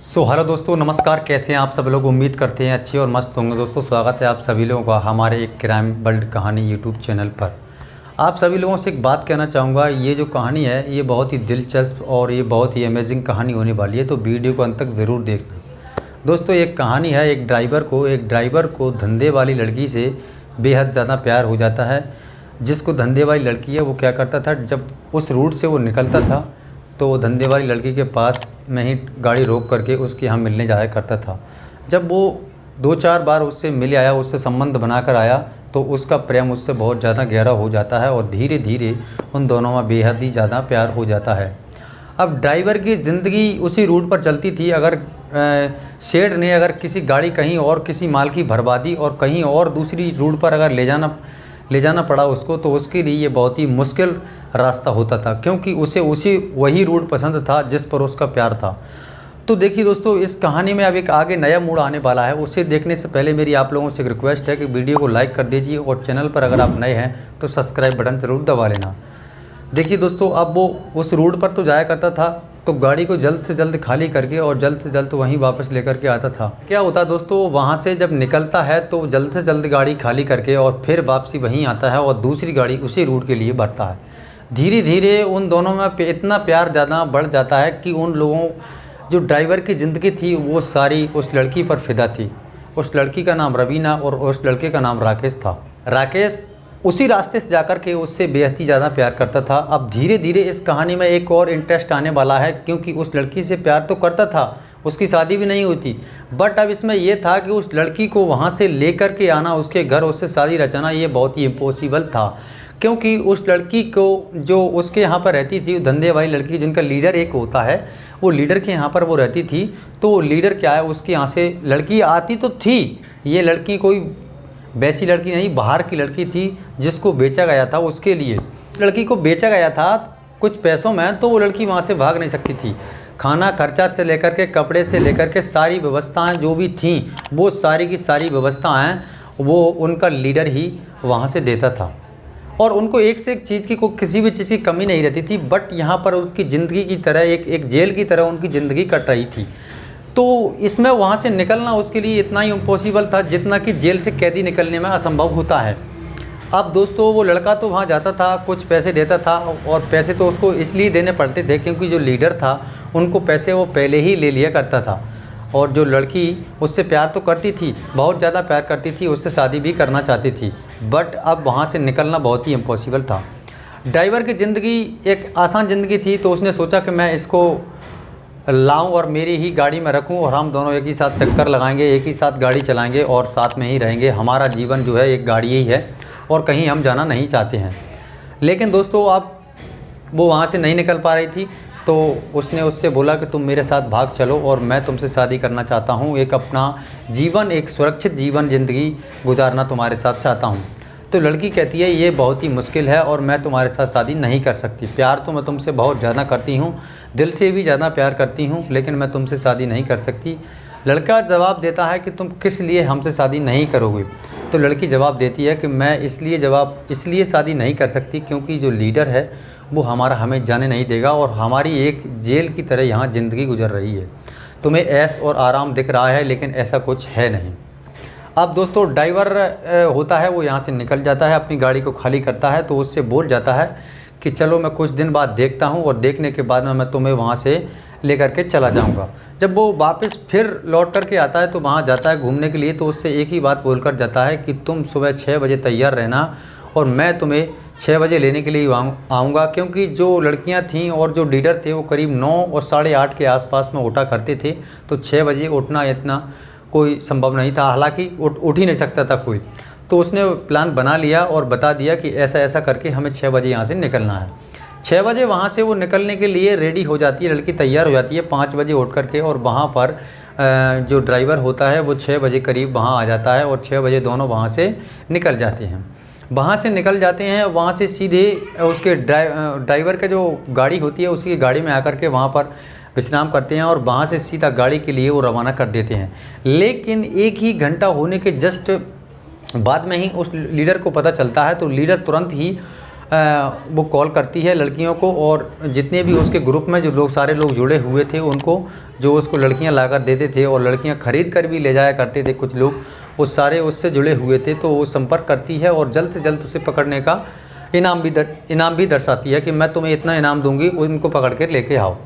Hello दोस्तों, नमस्कार। कैसे हैं आप सब लोग? उम्मीद करते हैं अच्छे और मस्त होंगे। दोस्तों, स्वागत है आप सभी लोगों का हमारे एक क्राइम वर्ल्ड कहानी यूट्यूब चैनल पर। आप सभी लोगों से एक बात कहना चाहूँगा, ये जो कहानी है ये बहुत ही दिलचस्प और ये बहुत ही अमेजिंग कहानी होने वाली है, तो वीडियो को अंत तक ज़रूर देखना। दोस्तों, एक कहानी है एक ड्राइवर को धंधे वाली लड़की से बेहद ज़्यादा प्यार हो जाता है। जिसको धंधे वाली लड़की है वो क्या करता था, जब उस रूट से वो निकलता था तो वो धंधे वाली लड़की के पास में ही गाड़ी रोक करके उसके यहाँ मिलने जाया करता था। जब वो 2-4 बार उससे मिल आया, उससे संबंध बनाकर आया, तो उसका प्रेम उससे बहुत ज़्यादा गहरा हो जाता है और धीरे धीरे उन दोनों में बेहद ही ज़्यादा प्यार हो जाता है। अब ड्राइवर की ज़िंदगी उसी रूट पर चलती थी। अगर शेड ने अगर किसी गाड़ी कहीं और किसी माल की भरवा दी और कहीं और दूसरी रूट पर अगर ले जाना पड़ा उसको, तो उसके लिए ये बहुत ही मुश्किल रास्ता होता था, क्योंकि उसे वही रूट पसंद था जिस पर उसका प्यार था। तो देखिए दोस्तों, इस कहानी में अब एक आगे नया मोड़ आने वाला है। उसे देखने से पहले मेरी आप लोगों से एक रिक्वेस्ट है कि वीडियो को लाइक कर दीजिए और चैनल पर अगर आप नए हैं तो सब्सक्राइब बटन ज़रूर दबा लेना। देखिए दोस्तों, अब वो उस रूट पर तो जाया करता था, तो गाड़ी को जल्द से जल्द खाली करके और जल्द से जल्द वहीं वापस लेकर के आता था। क्या होता दोस्तों, वहाँ से जब निकलता है तो जल्द से जल्द गाड़ी खाली करके और फिर वापसी वहीं आता है और दूसरी गाड़ी उसी रूट के लिए भरता है। धीरे धीरे उन दोनों में इतना प्यार ज़्यादा बढ़ जाता है कि उन लोगों जो ड्राइवर की ज़िंदगी थी वो सारी उस लड़की पर फिदा थी। उस लड़की का नाम रवीना और उस लड़के का नाम राकेश था। राकेश उसी रास्ते से जाकर के उससे बेहद ही ज़्यादा प्यार करता था। अब धीरे धीरे इस कहानी में एक और इंटरेस्ट आने वाला है, क्योंकि उस लड़की से प्यार तो करता था, उसकी शादी भी नहीं हुई थी, बट अब इसमें यह था कि उस लड़की को वहाँ से लेकर के आना, उसके घर उससे शादी रचाना, ये बहुत ही इम्पॉसिबल था। क्योंकि उस लड़की को जो उसके यहाँ पर रहती थी, धंधे वाली लड़की जिनका लीडर एक होता है, वो लीडर के यहाँ पर वो रहती थी। तो वो लीडर क्या है, उसके यहाँ से लड़की आती तो थी, ये लड़की कोई वैसी लड़की नहीं, बाहर की लड़की थी जिसको बेचा गया था। उसके लिए लड़की को बेचा गया था कुछ पैसों में, तो वो लड़की वहाँ से भाग नहीं सकती थी। खाना खर्चा से लेकर के कपड़े से लेकर के सारी व्यवस्थाएं जो भी थीं, वो सारी की सारी व्यवस्थाएं वो उनका लीडर ही वहाँ से देता था। और उनको एक से एक चीज़ की किसी भी चीज़ की कमी नहीं रहती थी। बट यहाँ पर उसकी ज़िंदगी की तरह एक जेल की तरह उनकी ज़िंदगी कट रही थी। तो इसमें वहाँ से निकलना उसके लिए इतना ही इम्पॉसिबल था जितना कि जेल से कैदी निकलने में असंभव होता है। अब दोस्तों, वो लड़का तो वहाँ जाता था, कुछ पैसे देता था, और पैसे तो उसको इसलिए देने पड़ते थे क्योंकि जो लीडर था उनको पैसे वो पहले ही ले लिया करता था। और जो लड़की उससे प्यार तो करती थी, बहुत ज़्यादा प्यार करती थी, उससे शादी भी करना चाहती थी, बट अब वहाँ से निकलना बहुत ही इम्पॉसिबल था। ड्राइवर की ज़िंदगी एक आसान ज़िंदगी थी, तो उसने सोचा कि मैं इसको लाऊं और मेरी ही गाड़ी में रखूं और हम दोनों एक ही साथ चक्कर लगाएंगे, एक ही साथ गाड़ी चलाएंगे और साथ में ही रहेंगे। हमारा जीवन जो है एक गाड़ी ही है और कहीं हम जाना नहीं चाहते हैं। लेकिन दोस्तों, अब वो वहाँ से नहीं निकल पा रही थी, तो उसने उससे बोला कि तुम मेरे साथ भाग चलो और मैं तुमसे शादी करना चाहता हूँ, एक अपना जीवन, एक सुरक्षित जीवन ज़िंदगी गुजारना तुम्हारे साथ चाहता हूँ। तो लड़की कहती है ये बहुत ही मुश्किल है और मैं तुम्हारे साथ शादी नहीं कर सकती। प्यार तो मैं तुमसे बहुत ज़्यादा करती हूँ, दिल से भी ज़्यादा प्यार करती हूँ, लेकिन मैं तुमसे शादी नहीं कर सकती। लड़का जवाब देता है कि तुम किस लिए हमसे शादी नहीं करोगे। तो लड़की जवाब देती है कि मैं इसलिए शादी नहीं कर सकती क्योंकि जो लीडर है वो हमें जाने नहीं देगा और हमारी एक जेल की तरह यहाँ ज़िंदगी गुजर रही है। तुम्हें ऐश और आराम दिख रहा है, लेकिन ऐसा कुछ है नहीं। अब दोस्तों, ड्राइवर होता है वो यहाँ से निकल जाता है, अपनी गाड़ी को खाली करता है, तो उससे बोल जाता है कि चलो मैं कुछ दिन बाद देखता हूँ और देखने के बाद मैं तुम्हें वहाँ से लेकर के चला जाऊँगा। जब वो वापस फिर लौट कर के आता है तो वहाँ जाता है घूमने के लिए, तो उससे एक ही बात बोलकर जाता है कि तुम सुबह 6 बजे तैयार रहना और मैं तुम्हें 6 बजे लेने के लिए आऊँगा। क्योंकि जो लड़कियाँ थीं और जो लीडर थे वो करीब 9 और 8:30 के आसपास में उठा करते थे, तो 6 बजे उठना इतना कोई संभव नहीं था, हालांकि उठ ही नहीं सकता था कोई। तो उसने प्लान बना लिया और बता दिया कि ऐसा ऐसा करके हमें 6 बजे यहाँ से निकलना है। 6 बजे वहाँ से वो निकलने के लिए रेडी हो जाती है, लड़की तैयार हो जाती है 5 बजे उठ करके, और वहाँ पर जो ड्राइवर होता है वो 6 बजे करीब वहाँ आ जाता है और 6 बजे दोनों वहाँ से निकल जाते हैं। वहाँ से निकल जाते हैं, वहाँ से सीधे उसके ड्राइवर का जो गाड़ी होती है उसी गाड़ी में आकर के वहाँ पर विश्राम करते हैं और वहाँ से सीधा गाड़ी के लिए वो रवाना कर देते हैं। लेकिन एक ही घंटा होने के जस्ट बाद में ही उस लीडर को पता चलता है, तो लीडर तुरंत ही वो कॉल करती है लड़कियों को और जितने भी उसके ग्रुप में जो लोग सारे लोग जुड़े हुए थे उनको जो उसको लड़कियां लाकर देते थे और लड़कियां खरीद कर भी ले जाया करते थे कुछ लोग, वो सारे उससे जुड़े हुए थे। तो वो संपर्क करती है और जल्द से जल्द उसे पकड़ने का इनाम भी दर्शाती है कि मैं तुम्हें इतना इनाम दूंगी, उनको पकड़ कर लेके आओ।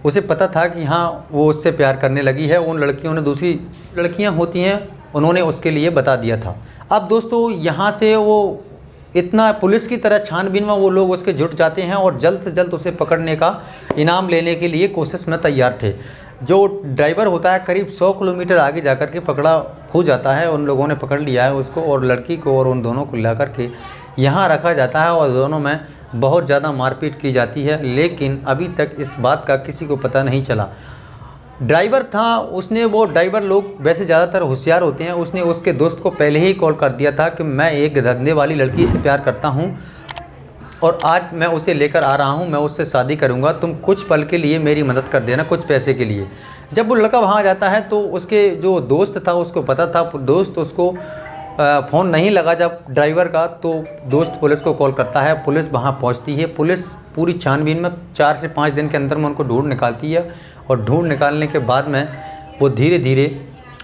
उसे पता था कि हाँ वो उससे प्यार करने लगी है। उन लड़कियों ने, दूसरी लड़कियां होती हैं, उन्होंने उसके लिए बता दिया था। अब दोस्तों यहाँ से वो इतना पुलिस की तरह छानबीन में वो लोग उसके जुट जाते हैं और जल्द से जल्द उसे पकड़ने का इनाम लेने के लिए कोशिश में तैयार थे। जो ड्राइवर होता है करीब 100 किलोमीटर आगे जाकर के पकड़ा हो जाता है। उन लोगों ने पकड़ लिया है उसको और लड़की को और उन दोनों को ला कर के यहाँ रखा जाता है और दोनों में बहुत ज़्यादा मारपीट की जाती है। लेकिन अभी तक इस बात का किसी को पता नहीं चला। ड्राइवर था, उसने, वो ड्राइवर लोग वैसे ज़्यादातर होशियार होते हैं, उसने उसके दोस्त को पहले ही कॉल कर दिया था कि मैं एक धंधे वाली लड़की से प्यार करता हूं और आज मैं उसे लेकर आ रहा हूं, मैं उससे शादी करूंगा, तुम कुछ पल के लिए मेरी मदद कर देना, कुछ पैसे के लिए। जब वो लड़का वहां जाता है तो उसके जो दोस्त था उसको पता था, दोस्त उसको फ़ोन नहीं लगा जब ड्राइवर का, तो दोस्त पुलिस को कॉल करता है। पुलिस वहाँ पहुँचती है। पुलिस पूरी छानबीन में 4 से 5 दिन के अंदर में उनको ढूंढ निकालती है और ढूंढ निकालने के बाद में वो धीरे धीरे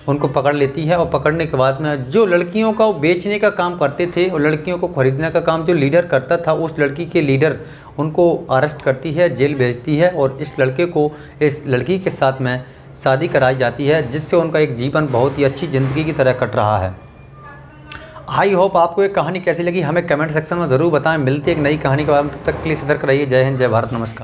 उनको पकड़ लेती है। और पकड़ने के बाद में जो लड़कियों का बेचने का काम करते थे और लड़कियों को ख़रीदने का काम जो लीडर करता था, उस लड़की के लीडर उनको अरेस्ट करती है, जेल भेजती है और इस लड़के को इस लड़की के साथ में शादी कराई जाती है, जिससे उनका एक जीवन बहुत ही अच्छी ज़िंदगी की तरह कट रहा है। आई होप आपको ये कहानी कैसी लगी हमें कमेंट सेक्शन में ज़रूर बताएं। मिलती है एक नई कहानी के बाद में, तब तक के लिए सतर्क रहिए। जय हिंद, जय भारत, नमस्कार।